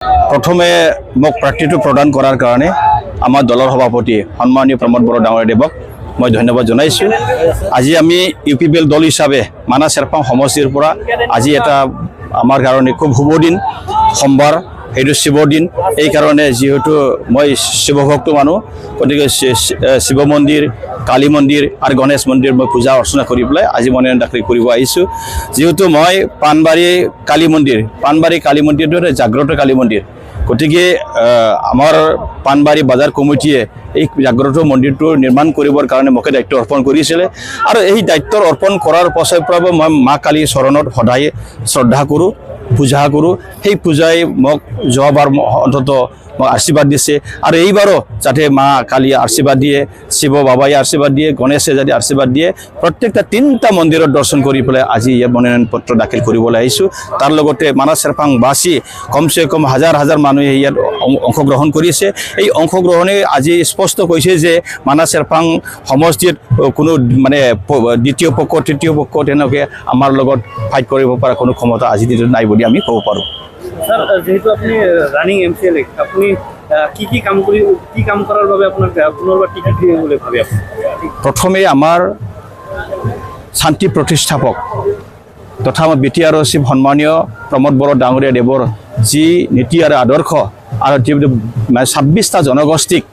প্ৰথমে মোক প্ৰাৰ্থীটো প্ৰদান কৰাৰ কাৰণে আমাৰ দলৰ সভাপতি সন্মানীয় প্ৰমোদ বড়ো ডাঙৰীয়াদেৱক মই ধন্যবাদ জনাইছোঁ। আজি আমি UPPL দল হিচাপে মানাহ চেৰপাং সমষ্টিৰ পৰা আজি এটা আমাৰ কাৰণে খুব শুভ দিন, সোমবাৰ, সেইটো শিৱৰ দিন। এই কাৰণে যিহেতু মই শিৱভক্ত মানুহ, গতিকে শিৱ মন্দিৰ, কালী মন্দিৰ আৰু গণেশ মন্দিৰ মই পূজা অৰ্চনা কৰি পেলাই আজি মনোনয়ন দাখিল কৰিব আহিছোঁ। যিহেতু মই পাণবাৰী কালী মন্দিৰটো এটা জাগ্ৰত কালী মন্দিৰ, গতিকে আমাৰ পাণবাৰী বজাৰ কমিটিয়ে এই জাগ্ৰত মন্দিৰটো নিৰ্মাণ কৰিবৰ কাৰণে মোকে দায়িত্ব অৰ্পণ কৰিছিলে আৰু এই দায়িত্ব অৰ্পণ কৰাৰ পাছৰ পৰা মই মা কালীৰ চৰণত সদায় শ্ৰদ্ধা কৰোঁ, পূজা কৰোঁ। সেই পূজাই মোক যোৱাবাৰ অন্ততঃ মোক আশীৰ্বাদ দিছে আৰু এইবাৰো যাতে মা কালীয়ে আশীৰ্বাদ দিয়ে, শিৱ বাবাই আশীৰ্বাদ দিয়ে, গণেশে যদি আশীৰ্বাদ দিয়ে, প্ৰত্যেকটা 3টা মন্দিৰত দৰ্শন কৰি পেলাই আজি ইয়াত মনোনয়ন পত্ৰ দাখিল কৰিবলৈ আহিছোঁ। তাৰ লগতে মানাহ চেৰপাংবাসী কমচে কম হাজাৰ মানুহে ইয়াত অংশগ্ৰহণ কৰিছে। এই অংশগ্ৰহণে আজি স্পষ্ট কৈছে যে মানাহ চেৰপাং সমষ্টিত কোনো মানে দ্বিতীয় পক্ষ, তৃতীয় পক্ষ তেনেকৈ আমাৰ লগত ফাইট কৰিব পৰা কোনো ক্ষমতা আজিৰ দিনত নাই বুলি আমি ক'ব পাৰোঁ। স্যাৰ, যেহেতু আপনি ৰানিং MCLA, আপনি কি কাম কৰাৰ বাবে আপনাৰ পুনৰ্বাৰ টিকিট দিয়ে বলে ভাবে আপনি? প্ৰথমে আমাৰ শান্তি প্ৰতিষ্ঠাপক তথা আমাৰ BTRC সন্মানীয় প্ৰমোদ বড়ো ডাঙৰীয়াদেৱৰ যি নীতি আৰু আদৰ্শ আৰু 26টা জনগোষ্ঠীক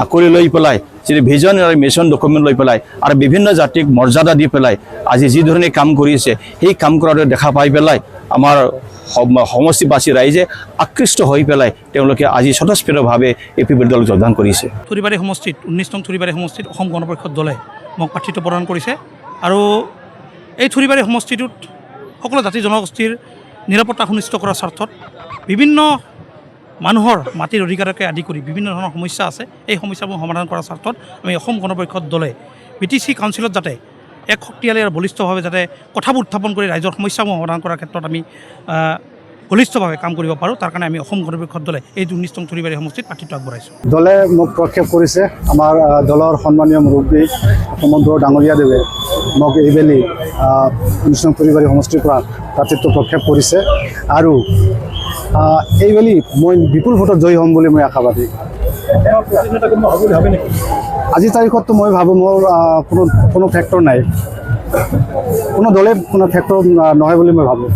আঁকোৱালি লৈ পেলাই যি ভিজন আৰু মিছন ডকুমেণ্ট লৈ পেলাই আৰু বিভিন্ন জাতিক মৰ্যাদা দি পেলাই আজি যি ধৰণে কাম কৰিছে, সেই কাম কৰাটো দেখা পাই পেলাই আমাৰ সমষ্টিবাসী ৰাইজে আকৃষ্ট হৈ পেলাই তেওঁলোকে আজি স্বতঃস্ফূৰ্তভাৱে UPPL দলক যোগদান কৰিছে। থুৰিবাৰী সমষ্টিত 19 নং থুৰিবাৰী সমষ্টিত অসম গণ পৰিষদ দলে মোক প্ৰাৰ্থীত্ব প্ৰদান কৰিছে আৰু এই থুৰিবাৰী সমষ্টিটোত সকলো জাতি জনগোষ্ঠীৰ নিৰাপত্তা সুনিশ্চিত কৰাৰ স্বাৰ্থত বিভিন্ন মানুহৰ মাটিৰ অধিকাৰকে আদি কৰি বিভিন্ন ধৰণৰ সমস্যা আছে, এই সমস্যাবোৰ সমাধান কৰাৰ স্বাৰ্থত আমি অসম গণ পৰিষদ দলে BTC কাউন্সিলত যাতে এক শক্তিশালী আৰু বলিষ্ঠভাৱে যাতে কথাবোৰ উত্থাপন কৰি ৰাইজৰ সমস্যাবোৰ সমাধান কৰাৰ ক্ষেত্ৰত আমি বলিষ্ঠভাৱে কাম কৰিব পাৰোঁ, তাৰ কাৰণে আমি অসম গণ পৰিষদ দলে এই 19 নং থুৰিবাৰী সমষ্টিত প্ৰাৰ্থীত্ব আগবঢ়াইছোঁ। দলে মোক প্ৰক্ষেপ কৰিছে, আমাৰ দলৰ সন্মানীয় মুৰব্বী প্ৰমোদ বড়ো ডাঙৰীয়াদেৱে মোক এইবেলি 19 নং থুৰিবাৰী সমষ্টিৰ পৰা প্ৰাৰ্থীত্ব প্ৰক্ষেপ কৰিছে আৰু এইবেলি মই বিপুল ভোটত জয়ী হ'ম বুলি মই আশাবাদী। আজিৰ তাৰিখততো মই ভাবোঁ মোৰ কোনো ফেক্টৰ নাই, কোনো দলে কোনো ফেক্টৰ নহয় বুলি মই ভাবোঁ।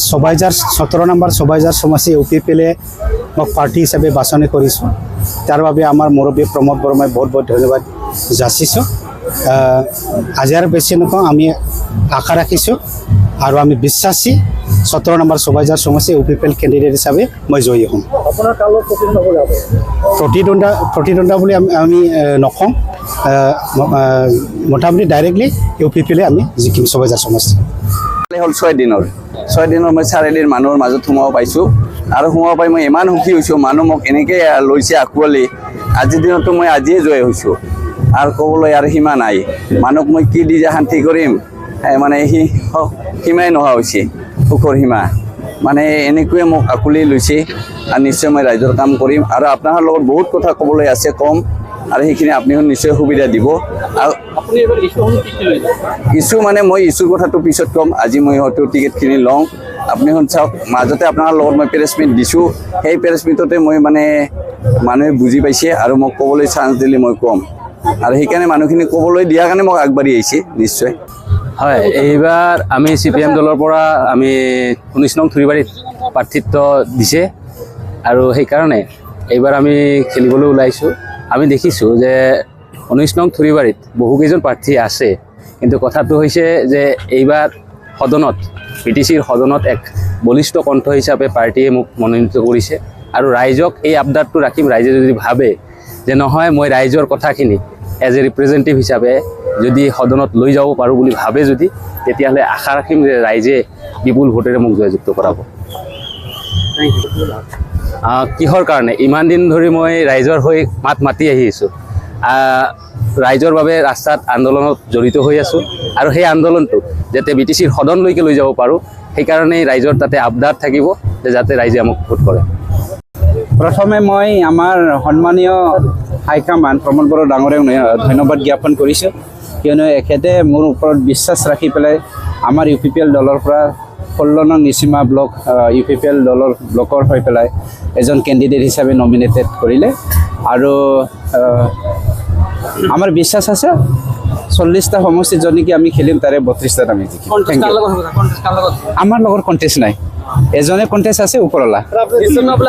17 নম্বৰ ছবাইজাৰ সমষ্টি UPPL মোক প্ৰাৰ্থী হিচাপে বাছনি কৰিছোঁ, তাৰ বাবে আমাৰ মুৰব্বী প্ৰমোদ বড়ো মই বহুত ধন্যবাদ যাচিছোঁ। আজি আৰু বেছি নকওঁ, আমি আশা ৰাখিছোঁ আৰু আমি বিশ্বাসী 17 নম্বৰ ছবাইজাৰ সমষ্টি UPPL কেণ্ডিডেট হিচাপে মই জয়ী হ'ম। আপনাৰ কালো প্ৰতিদ্বন্দ্বা বুলি আমি নকওঁ, মোটামুটি ডাইৰেক্টলি UPPL আমি জিকিম ছবাইজাৰ সমষ্টি। হ'ল 6 দিনৰ মই 4 দিন মানুহৰ মাজত সোমাব পাইছোঁ আৰু সোমাব পাই মই ইমান সুখী হৈছোঁ। মানুহ মোক এনেকৈ লৈছে আঁকোৱালি, আজিৰ দিনতো মই আজিয়ে জয় হৈছোঁ আৰু ক'বলৈ আৰু সীমা নাই। মানুহক মই কি দি যে শান্তি কৰিম, মানে সীমাই নোহোৱা হৈছে, সুখৰ সীমা। মানে এনেকৈয়ে মোক আঁকোৱালি লৈছে আৰু নিশ্চয় মই ৰাইজৰ কাম কৰিম আৰু আপোনাৰ লগত বহুত কথা ক'বলৈ আছে কম আৰু সেইখিনি আপুনি নিশ্চয় সুবিধা দিব। আৰু ইছ্যু মানে মই ইছ্যুৰ কথাটো পিছত ক'ম, আজি মই হয়তো টিকেটখিনি লওঁ। আপুনি চাওক, মাজতে আপোনাৰ লগত মই প্ৰেছ মিট দিছোঁ, সেই প্ৰেছ মিটতে মই মানে মানুহে বুজি পাইছে আৰু মোক ক'বলৈ চান্স দিলে মই ক'ম আৰু সেইকাৰণে মানুহখিনি ক'বলৈ দিয়াৰ কাৰণে মোক আগবাঢ়ি আহিছে নিশ্চয়। হয়, এইবাৰ আমি CPM দলৰ পৰা আমি 19 নং থুৰিবাৰীত প্ৰাৰ্থীত্ব দিছে আৰু সেইকাৰণে এইবাৰ আমি খেলিবলৈ ওলাইছোঁ। আমি দেখিছোঁ যে 19 নং থুৰিবাৰীত বহুকেইজন প্ৰাৰ্থী আছে, কিন্তু কথাটো হৈছে যে এইবাৰ সদনত BTCৰ সদনত এক বলিষ্ঠ কণ্ঠ হিচাপে পাৰ্টীয়ে মোক মনোনীত কৰিছে আৰু ৰাইজক এই আবদাৰটো ৰাখিম। ৰাইজে যদি ভাবে যে নহয় মই ৰাইজৰ কথাখিনি এজ এ ৰিপ্ৰেজেণ্টেটিভ হিচাপে যদি সদনত লৈ যাব পাৰোঁ বুলি ভাবে যদি, তেতিয়াহ'লে আশা ৰাখিম যে ৰাইজে বিপুল ভোটেৰে মোক জয়যুক্ত কৰাব। কিহৰ কাৰণে ইমান দিন ধৰি মই ৰাইজৰ হৈ মাত মাতি আহিছোঁ, ৰাইজৰ বাবে ৰাস্তাত আন্দোলনত জড়িত হৈ আছোঁ আৰু সেই আন্দোলনটো যাতে BTCৰ সদনলৈকে লৈ যাব পাৰোঁ, সেইকাৰণেই ৰাইজৰ তাতে আবদাৰ থাকিব যে যাতে ৰাইজে আমাক ভোট কৰে। প্ৰথমে মই আমাৰ সন্মানীয় হাইকমাণ্ড প্ৰমোদ বড়ো ডাঙৰীয়াক ধন্যবাদ জ্ঞাপন কৰিছোঁ, কিয়নো এখেতে মোৰ ওপৰত বিশ্বাস ৰাখি পেলাই আমাৰ UPPL দলৰ পৰা 16 নং নিচিমা ব্লক UPPL দলৰ ব্লকৰ হৈ পেলাই এজন কেণ্ডিডেট হিচাপে নমিনেটেড কৰিলে আৰু আমাৰ বিশ্বাস আছে 40টা সমষ্টিত যদি আমি খেলিম তাৰে 32টাত আমি জিকিম Thank you. আমাৰ লগত কণ্টেষ্ট নাই এজনে কণ্টেষ্ট আছে ওপৰলা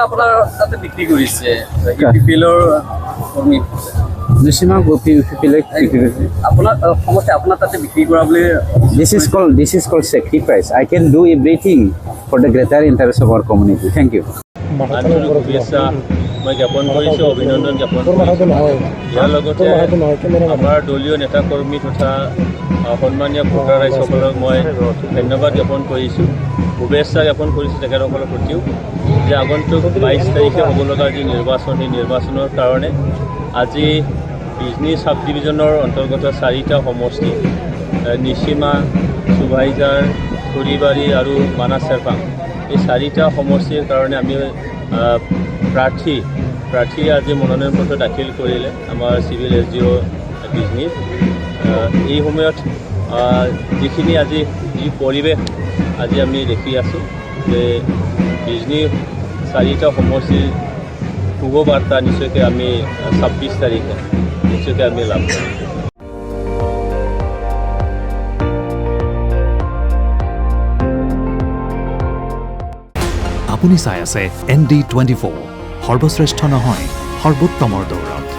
আপোনাৰ তাতে বিক্ৰী কৰিছে UPPLৰ কৰ্মী নিচিমা UPPL আপোনাৰ সমষ্টি আপোনাৰ তাতে বিক্ৰী কৰা বুলি this is called sacrifice. I can do everything for the greater interest of our community. Thank you. আন্তৰিক শুভেচ্ছা মই জ্ঞাপন কৰিছোঁ, অভিনন্দন জ্ঞাপন কৰিছোঁ। ইয়াৰ লগতে আমাৰ দলীয় নেতাকৰ্মী তথা সন্মানীয় ভোটাৰ ৰাইজসকলক মই ধন্যবাদ জ্ঞাপন কৰিছোঁ, শুভেচ্ছা জ্ঞাপন কৰিছোঁ তেখেতসকলৰ প্ৰতিও যে আগন্তুক 22 তাৰিখে হ'ব লগা যি নিৰ্বাচন, সেই নিৰ্বাচনৰ কাৰণে আজি বিজনী চাব ডিভিজনৰ অন্তৰ্গত 4টা সমষ্টি নিচিমা, চুভাইজাৰ, থুৰিবাৰী আৰু মানাছ চেৰপাং, এই 4টা সমষ্টিৰ কাৰণে আমি প্ৰাৰ্থী আজি মনোনয়ন পত্ৰ দাখিল কৰিলে আমাৰ চিভিল SDO বিজনীত। এই সময়ত যিখিনি আজি যি পৰিৱেশ আজি আমি দেখি আছোঁ যে বিজনী 4টা সমষ্টিৰ শুভ বাৰ্তা নিশ্চয়কৈ আমি 26 তাৰিখে নিশ্চয়কৈ আমি লাভ কৰিম। আপুনি চাই আছে ND24, সৰ্বশ্ৰেষ্ঠ নহয় সৰ্বোত্তমৰ দৌৰত।